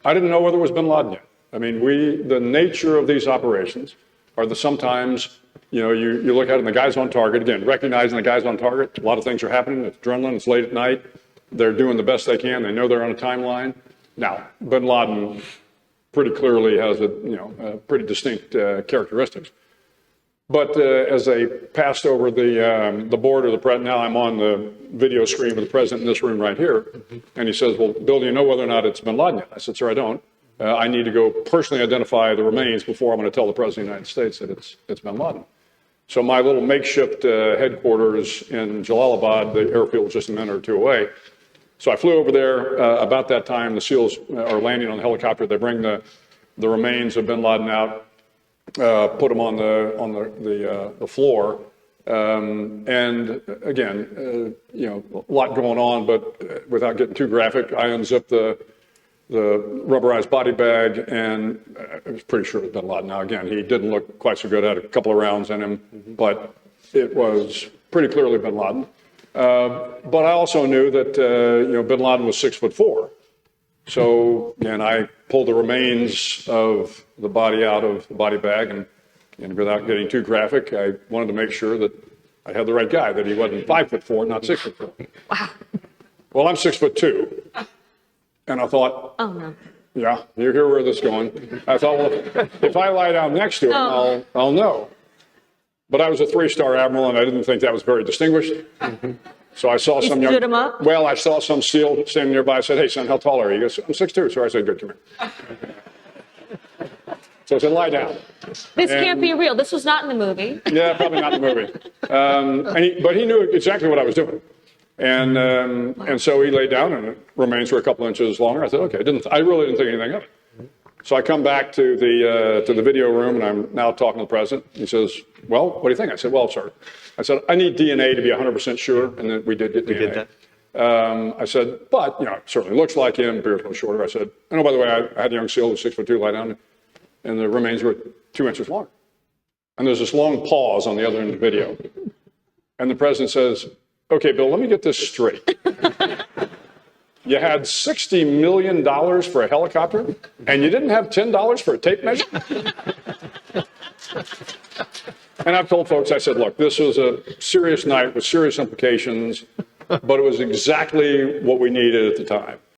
I didn't know whether it was bin Laden yet. I mean, the nature of these operations are that sometimes, you look at it and the guy's on target. Again, recognizing the guy's on target, a lot of things are happening. It's adrenaline, it's late at night. They're doing the best they can. They know they're on a timeline. Now, bin Laden pretty clearly has pretty distinct characteristics. But as they passed over the border, now I'm on the video screen with the president in this room right here, and he says, well, Bill, do you know whether or not it's bin Laden yet? I said, sir, I don't. I need to go personally identify the remains before I'm going to tell the president of the United States that it's bin Laden. So my little makeshift headquarters in Jalalabad, the airfield was just a minute or two away. So I flew over there about that time. The SEALs are landing on the helicopter. They bring the remains of bin Laden out. Put them on the floor, and again, a lot going on. But without getting too graphic, I unzipped the rubberized body bag, and I was pretty sure it was bin Laden. Now, again, he didn't look quite so good. Had a couple of rounds in him, but it was pretty clearly bin Laden. But I also knew that bin Laden was 6'4". So again, I pulled the remains of the body out of the body bag, and without getting too graphic, I wanted to make sure that I had the right guy, that he wasn't 5'4", not 6'4". Wow. Well, I'm 6'2", and I thought, oh no. Yeah, you hear where this is going. I thought, well, if I lie down next to him, I'll know. But I was a 3-star admiral, and I didn't think that was very distinguised. So I saw some young. Stood him up? Well, I saw some SEAL standing nearby. I said, "Hey, son, how tall are you?" He goes, "I'm 6'2". So I said, "Good, come here." So I said, "Lie down." This can't be real. This was not in the movie. Yeah, probably not in the movie. But he knew exactly what I was doing, and so he laid down, and the remains were a couple inches longer. I said, "Okay." I really didn't think anything of it. So I come back to the video room, and I'm now talking to the president. He says, "Well, what do you think?" I said, "Well, sir," I said, "I need DNA to be 100% sure," and then we did get DNA. We did that. I said, "But it certainly looks like him. Beard's a little shorter." I said, "Oh, by the way, I had a young SEAL who was 6'2" lie down, and the remains were 2 inches longer." And there's this long pause on the other end of the video, and the president says, "Okay, Bill, let me get this straight. You had $60 million for a helicopter, and you didn't have $10 for a tape measure?" And I've told folks, I said, look, this was a serious night with serious implications, but it was exactly what we needed at the time.